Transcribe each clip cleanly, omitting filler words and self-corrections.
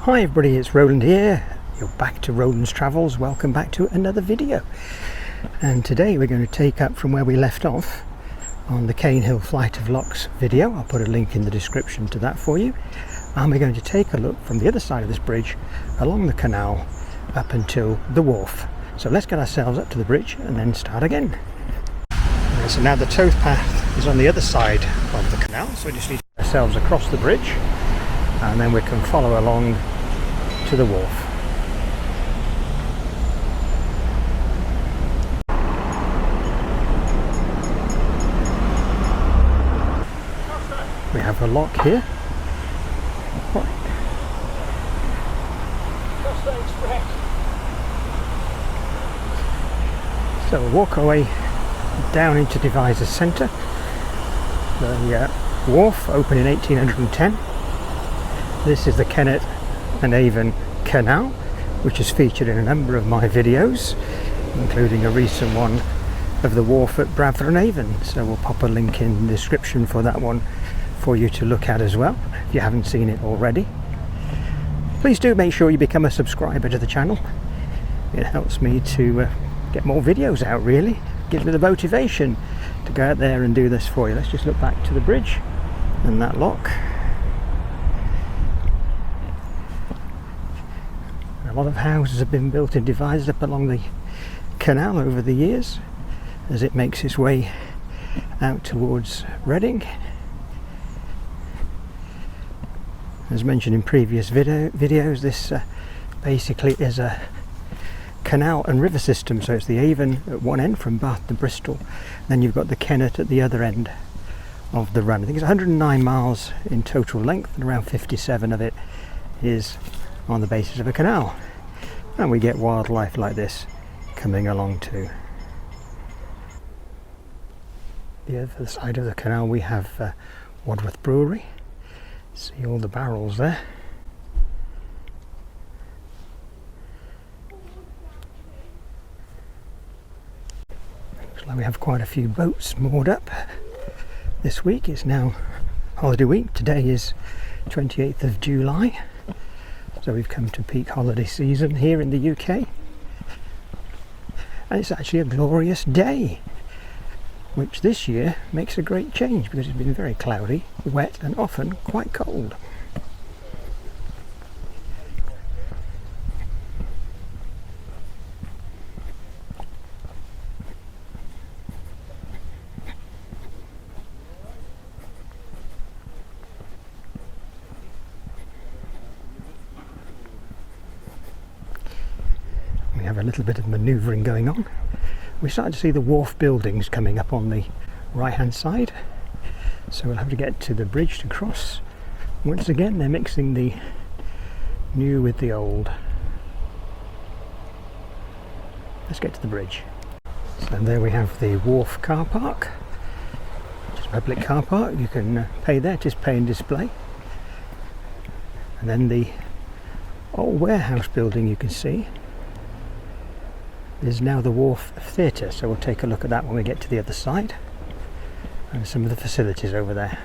Hi everybody, it's Roland here. You're back to Roland's Travels. Welcome back to another video. And today we're going to take up from where we left off on the Cane Hill Flight of Locks video. I'll put a link in the description to that for you. And we're going to take a look from the other side of this bridge along the canal up until the wharf. So let's get ourselves up to the bridge and then start again. So now the towpath is on the other side of the canal, so we just need to get ourselves across the bridge and then we can follow along to the wharf. We have a lock here. So we'll walk our way down into Devizes Centre. The wharf opened in 1810. This is the Kennet and Avon Canal, which is featured in a number of my videos, including a recent one of the wharf at Bradford and Avon. So we'll pop a link in the description for that one for you to look at as well, if you haven't seen it already. Please do make sure you become a subscriber to the channel. It helps me to get more videos out, really. Gives me the motivation to go out there and do this for you. Let's just look back to the bridge and that lock. A lot of houses have been built in Devizes up along the canal over the years as it makes its way out towards Reading. As mentioned in previous videos, this basically is a canal and river system. So it's the Avon at one end from Bath to Bristol, then you've got the Kennet at the other end of the run. I think it's 109 miles in total length and around 57 of it is on the basis of a canal, and we get wildlife like this coming along too. The other side of the canal we have Wadworth Brewery. See all the barrels there. Looks like we have quite a few boats moored up this week. It's now holiday week. Today is 28th of July. So we've come to peak holiday season here in the UK, and it's actually a glorious day, which this year makes a great change because it's been very cloudy, wet and often quite cold. We have a little bit of manoeuvring going on. We're starting to see the wharf buildings coming up on the right hand side, so we'll have to get to the bridge to cross. Once again they're mixing the new with the old. Let's get to the bridge. So there we have the wharf car park, which is a public car park. You can pay there, just pay and display. And then the old warehouse building you can see is now the Wharf Theatre, so we'll take a look at that when we get to the other side and some of the facilities over there.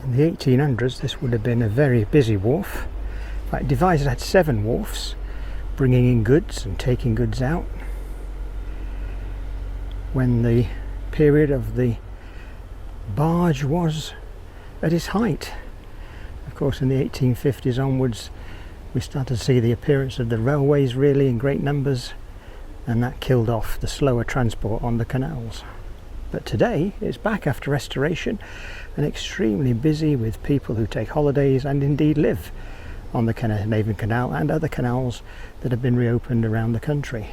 In the 1800s this would have been a very busy wharf. In fact, Devizes had 7 wharfs, bringing in goods and taking goods out. When the period of the barge was at its height. Of course, in the 1850s onwards, we started to see the appearance of the railways really in great numbers, and that killed off the slower transport on the canals. But today, it's back after restoration and extremely busy with people who take holidays and indeed live on the Kennet and Avon Canal and other canals that have been reopened around the country.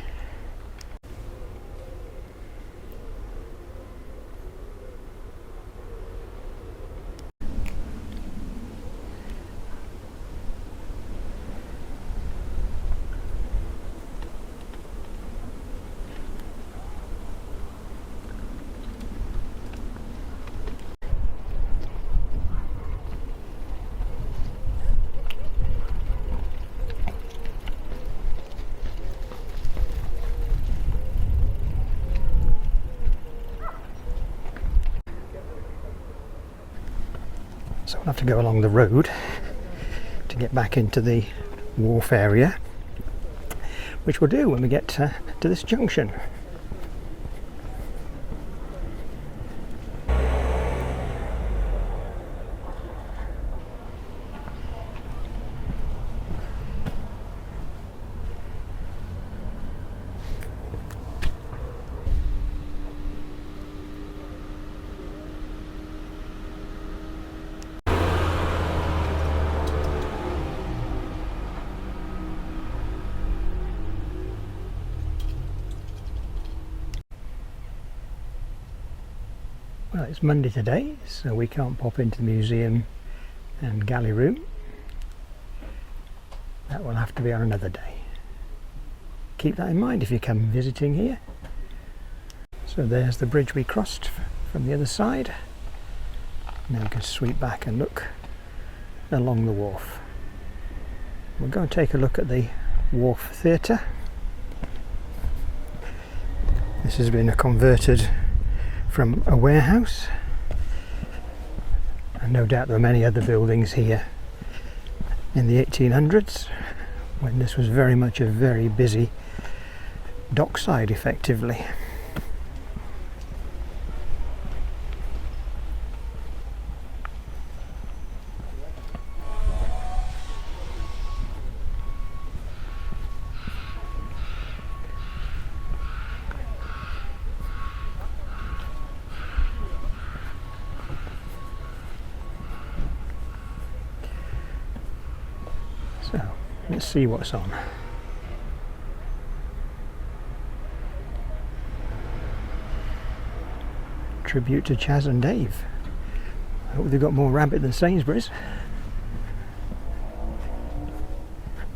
So we'll have to go along the road to get back into the wharf area, which we'll do when we get to this junction. Well, it's Monday today, so we can't pop into the museum and galley room. That will have to be on another day. Keep that in mind if you come visiting here. So there's the bridge we crossed from the other side. Now we can sweep back and look along the wharf. We'll go and take a look at the Wharf Theatre. This has been converted from a warehouse, and no doubt there are many other buildings here in the 1800s when this was very much a very busy dockside effectively. So, let's see what's on. Tribute to Chaz and Dave. I hope they've got more rabbit than Sainsbury's.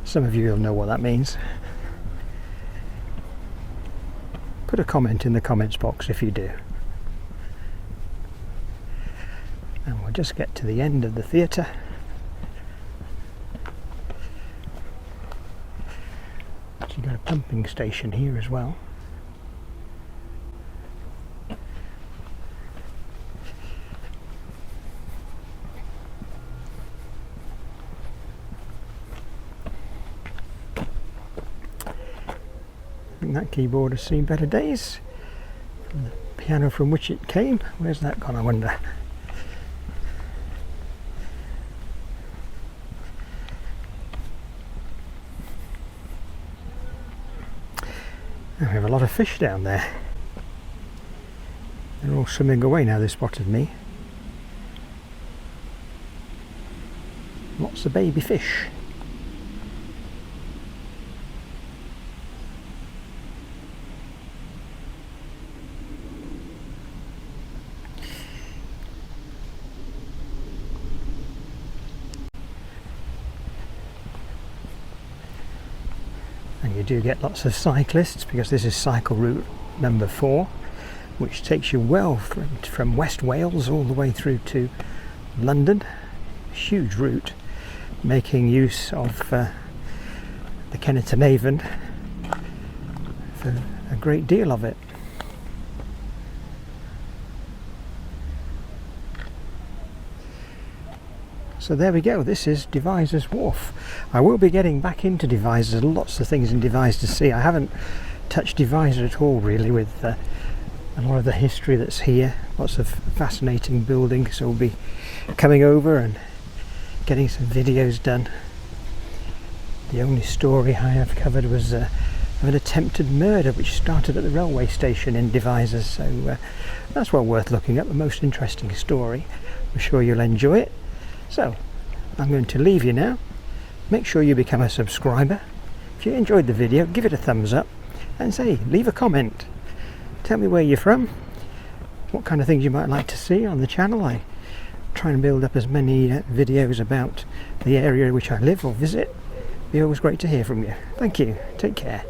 Some of you will know what that means. Put a comment in the comments box if you do. And we'll just get to the end of the theatre. You've got a pumping station here as well. I think that keyboard has seen better days. And the piano from which it came, where's that gone, I wonder? We have a lot of fish down there. They're all swimming away now they've spotted me. Lots of baby fish. And you do get lots of cyclists because this is cycle route number 4, which takes you well from West Wales all the way through to London. Huge route, making use of the Kennet and Avon for a great deal of it. So there we go, this is Devizes Wharf. I will be getting back into Devizes. There's lots of things in Devizes to see. I haven't touched Devizes at all really, with a lot of the history that's here. Lots of fascinating buildings, so we'll be coming over and getting some videos done. The only story I have covered was of an attempted murder which started at the railway station in Devizes, so that's well worth looking at, the most interesting story. I'm sure you'll enjoy it. So, I'm going to leave you now. Make sure you become a subscriber. If you enjoyed the video, give it a thumbs up and leave a comment. Tell me where you're from, what kind of things you might like to see on the channel. I try and build up as many videos about the area which I live or visit. It'd be always great to hear from you. Thank you. Take care.